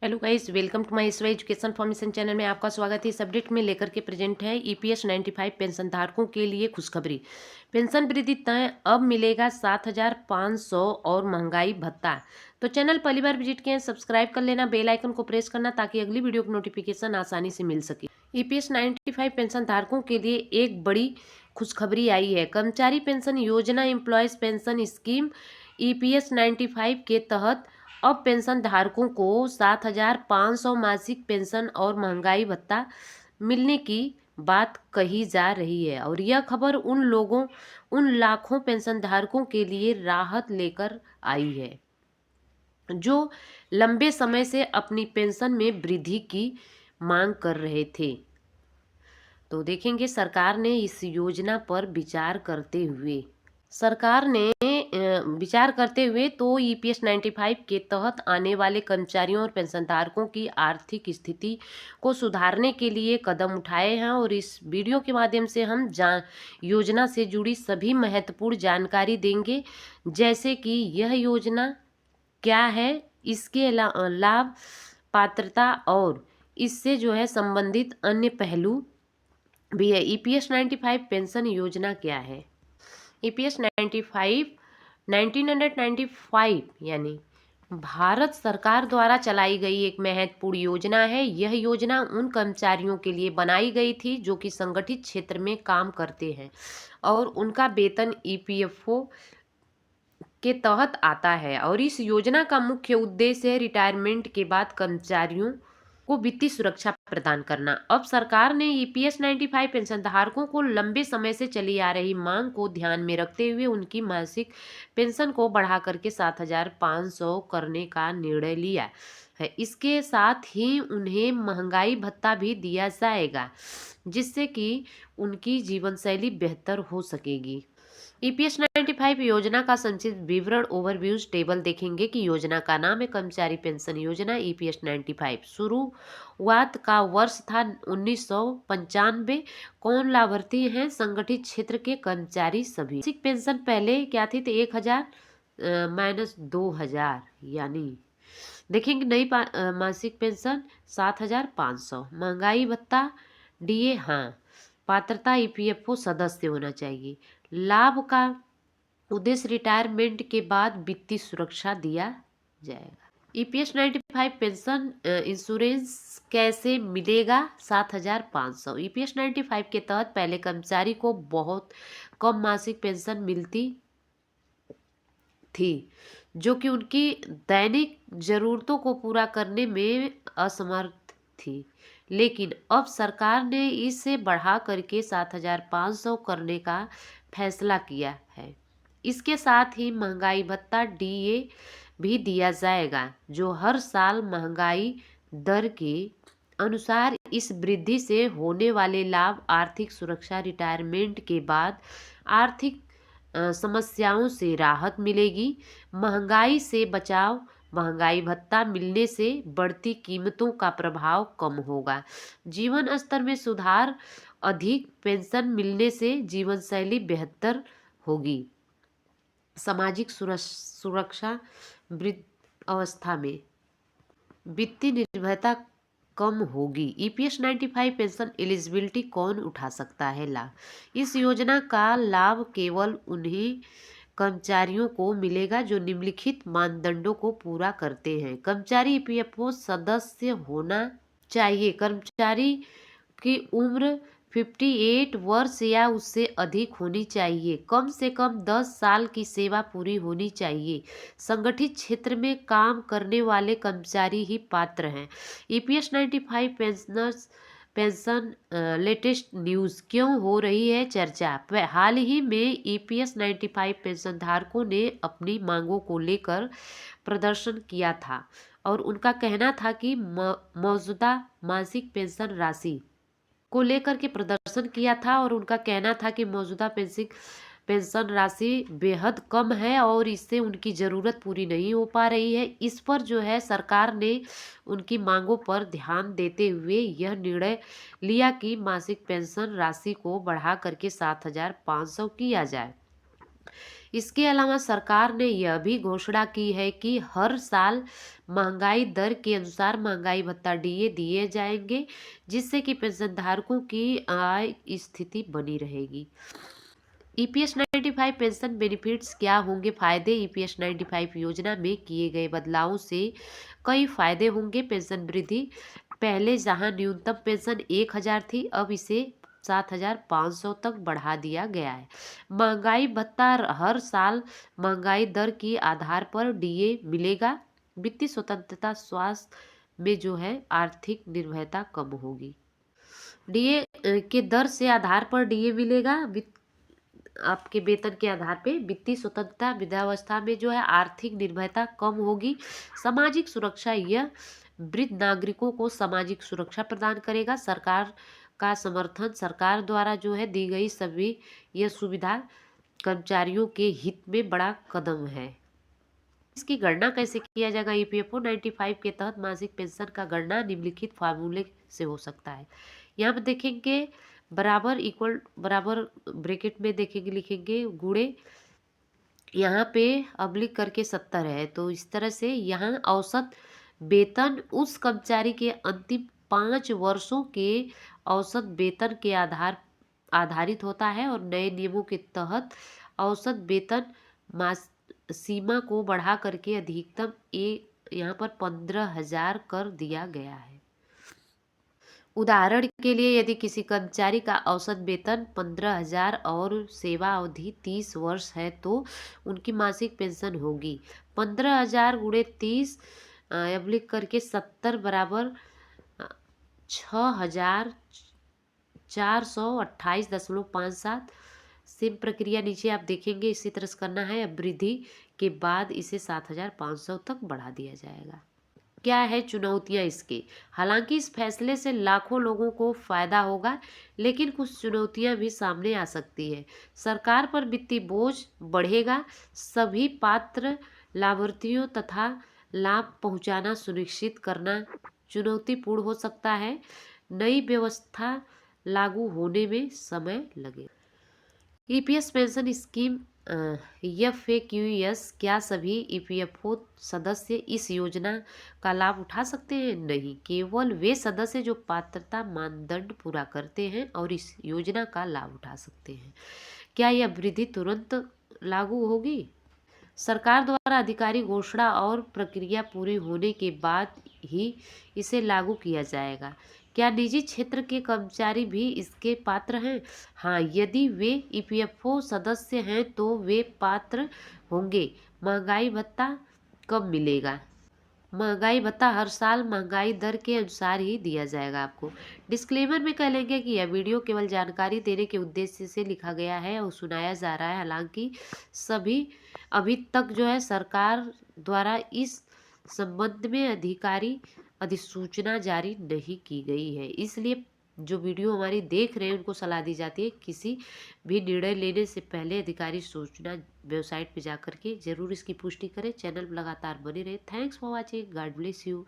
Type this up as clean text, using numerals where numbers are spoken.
Hello guys, welcome to my इसवा education formation channel में आपका स्वागत है। इस अपडेट में लेकर के प्रेजेंट है ईपीएस 95 पेंशन धारकों के लिए खुशखबरी। पेंशन वृद्धि तय अब मिलेगा 7,500 और महंगाई भत्ता। तो चैनल पहली बार विजिट किए सब्सक्राइब कर लेना, बेल आइकन को प्रेस करना ताकि अगली वीडियो की नोटिफिकेशन आसानी से मिल सके। ईपीएस 95 पेंशन धारकों के लिए एक बड़ी खुशखबरी आई है। कर्मचारी पेंशन योजना एम्प्लॉयज पेंशन स्कीम ईपीएस 95 के तहत अब पेंशन धारकों को 7,500 मासिक पेंशन और महंगाई भत्ता मिलने की बात कही जा रही है। और यह खबर उन लाखों पेंशन धारकों के लिए राहत लेकर आई है जो लंबे समय से अपनी पेंशन में वृद्धि की मांग कर रहे थे। तो देखेंगे सरकार ने इस योजना पर विचार करते हुए तो ईपीएस 95 के तहत आने वाले कर्मचारियों और पेंशनधारकों की आर्थिक स्थिति को सुधारने के लिए कदम उठाए हैं। और इस वीडियो के माध्यम से हम योजना से जुड़ी सभी महत्वपूर्ण जानकारी देंगे, जैसे कि यह योजना क्या है, इसके लाभ, पात्रता और इससे संबंधित अन्य पहलू भी है। ईपीएस 95 पेंशन योजना क्या है? ईपीएस 95 1995 यानी भारत सरकार द्वारा चलाई गई एक महत्वपूर्ण योजना है। यह योजना उन कर्मचारियों के लिए बनाई गई थी जो कि संगठित क्षेत्र में काम करते हैं और उनका वेतन ईपीएफओ के तहत आता है। और इस योजना का मुख्य उद्देश्य है रिटायरमेंट के बाद कर्मचारियों को वित्तीय सुरक्षा प्रदान करना। अब सरकार ने ईपीएस 95 पेंशन धारकों को लंबे समय से चली आ रही मांग को ध्यान में रखते हुए उनकी मासिक पेंशन को बढ़ा करके 7,500 करने का निर्णय लिया है। इसके साथ ही उन्हें महंगाई भत्ता भी दिया जाएगा, जिससे कि उनकी जीवन शैली बेहतर हो सकेगी। ईपीएस 95 योजना का संक्षिप्त विवरण ओवरव्यूज टेबल देखेंगे कि योजना का नाम है कर्मचारी पेंशन योजना ईपीएस 95। शुरुआत का वर्ष था 1995। कौन लाभार्थी हैं? संगठित क्षेत्र के कर्मचारी सभी। मासिक पेंशन पहले क्या थी? तो 1,000 माइनस 2,000 यानी देखेंगे नई मासिक पेंशन 7,500। महंगाई भत्ता डीए, हाँ। पात्रता ईपीएफओ सदस्य होना चाहिए। लाभ का उद्देश्य रिटायरमेंट के बाद वित्तीय सुरक्षा दिया जाएगा। ईपीएस 95 पेंशन इंश्योरेंस कैसे मिलेगा? 7,500। ईपीएस 95 के तहत पहले कर्मचारी को बहुत कम मासिक पेंशन मिलती थी, जो कि उनकी दैनिक जरूरतों को पूरा करने में असमर्थ थी। लेकिन अब सरकार ने इसे बढ़ा करके 7,500 करने का फैसला किया है। इसके साथ ही महंगाई भत्ता डीए भी दिया जाएगा, जो हर साल महंगाई दर के अनुसार इस वृद्धि से होने वाले लाभ, आर्थिक सुरक्षा, रिटायरमेंट के बाद आर्थिक समस्याओं से राहत मिलेगी, महंगाई से बचाव, महंगाई भत्ता मिलने से बढ़ती कीमतों का प्रभाव कम होगा, जीवन स्तर में सुधार, अधिक पेंशन मिलने से जीवन शैली बेहतर होगी, सामाजिक सुरक्षा, वृद्ध अवस्था में वित्तीय निर्भरता कम होगी। ईपीएस 95 पेंशन एलिजिबिलिटी कौन उठा सकता है लाभ? इस योजना का लाभ केवल उन्हीं कर्मचारियों को मिलेगा जो निम्नलिखित मानदंडों को पूरा करते हैं। कर्मचारी ईपीएफओ सदस्य होना चाहिए। कर्मचारी की उम्र 58 वर्ष या उससे अधिक होनी चाहिए। कम से कम 10 साल की सेवा पूरी होनी चाहिए। संगठित क्षेत्र में काम करने वाले कर्मचारी ही पात्र हैं। ईपीएस 95 पेंशन लेटेस्ट न्यूज़ क्यों हो रही है चर्चा? हाल ही में ईपीएस 95 पेंशन धारकों ने अपनी मांगों को लेकर प्रदर्शन किया था और उनका कहना था कि मौजूदा मासिक पेंशन राशि को लेकर के प्रदर्शन किया था और उनका कहना था कि मौजूदा पेंशन राशि बेहद कम है और इससे उनकी ज़रूरत पूरी नहीं हो पा रही है। इस पर सरकार ने उनकी मांगों पर ध्यान देते हुए यह निर्णय लिया कि मासिक पेंशन राशि को बढ़ा करके 7,500 किया जाए। इसके अलावा सरकार ने यह भी घोषणा की है कि हर साल महंगाई दर के अनुसार महंगाई भत्ता डीए दिए जाएंगे, जिससे कि पेंशनधारकों की आय स्थिति बनी रहेगी। ईपीएस 95 पेंशन बेनिफिट्स क्या होंगे फायदे? ईपीएस 95 योजना में किए गए बदलावों से कई फायदे होंगे। पेंशन वृद्धि, पहले जहां न्यूनतम पेंशन 1000 थी, अब इसे 7500 तक बढ़ा दिया गया है। महंगाई भत्ता, हर साल महंगाई दर के आधार पर डीए मिलेगा। वित्तीय स्वतंत्रता, स्वास्थ्य में जो है आर्थिक निर्भरता कम होगी। डीए के दर से आधार पर डीए मिलेगा। आपके वेतन के आधार पे वित्तीय स्वतंत्रता, वृद्धावस्था में जो है आर्थिक निर्भरता कम होगी। सामाजिक सुरक्षा, यह वृद्ध नागरिकों को सामाजिक सुरक्षा प्रदान करेगा। सरकार का समर्थन, सरकार द्वारा जो है दी गई सभी यह सुविधा कर्मचारियों के हित में बड़ा कदम है। इसकी गणना कैसे किया जाएगा? ईपीएफओ 95 के तहत मासिक पेंशन का गणना निम्नलिखित फार्मूले से हो सकता है। यहाँ पे देखेंगे बराबर इक्वल, बराबर ब्रैकेट में देखेंगे, लिखेंगे गुणे, यहाँ पे अब्लिक करके 70 है, तो इस तरह से यहाँ औसत वेतन उस कर्मचारी के अंतिम 5 वर्षों के औसत वेतन के आधारित होता है और नए नियमों के तहत औसत वेतन मास सीमा को बढ़ा करके अधिकतम यहाँ पर 15,000 कर दिया गया है। उदाहरण के लिए यदि किसी कर्मचारी का औसत वेतन 15,000 और सेवा अवधि 30 वर्ष है, तो उनकी मासिक पेंशन होगी 15,000 गुणे 30 अब्लिक करके 70 बराबर 6,428.57। सेम प्रक्रिया नीचे आप देखेंगे इसी तरह से करना है। अब वृद्धि के बाद इसे 7,500 तक बढ़ा दिया जाएगा। क्या है चुनौतियां इसके? हालांकि इस फैसले से लाखों लोगों को फायदा होगा, लेकिन कुछ चुनौतियां भी सामने आ सकती है। सरकार पर वित्तीय बोझ बढ़ेगा। सभी पात्र लाभार्थियों तथा लाभ पहुंचाना सुनिश्चित करना चुनौतीपूर्ण हो सकता है। नई व्यवस्था लागू होने में समय लगेगा। ईपीएस पेंशन स्कीम, एफएक्यूएस, क्या सभी ईपीएफओ सदस्य इस योजना का लाभ उठा सकते हैं? नहीं, केवल वे सदस्य जो पात्रता मानदंड पूरा करते हैं और इस योजना का लाभ उठा सकते हैं। क्या यह वृद्धि तुरंत लागू होगी? सरकार द्वारा आधिकारिक घोषणा और प्रक्रिया पूरी होने के बाद ही इसे लागू किया जाएगा। क्या निजी क्षेत्र के कर्मचारी भी इसके पात्र हैं? हाँ, यदि वे ईपीएफओ सदस्य हैं तो वे पात्र होंगे। महंगाई भत्ता कब मिलेगा? महंगाई भत्ता हर साल महंगाई दर के अनुसार ही दिया जाएगा आपको। डिस्क्लेमर में कह लेंगे कि यह वीडियो केवल जानकारी देने के उद्देश्य से लिखा गया है और सुनाया जा रहा है। हालांकि सभी अभी तक जो है सरकार द्वारा इस संबंध में अधिसूचना जारी नहीं की गई है, इसलिए जो वीडियो हमारी देख रहे हैं उनको सलाह दी जाती है किसी भी निर्णय लेने से पहले अधिकारिक सूचना वेबसाइट पे जा करके जरूर इसकी पुष्टि करें। चैनल पर लगातार बने रहे। Thanks for watching. God bless you.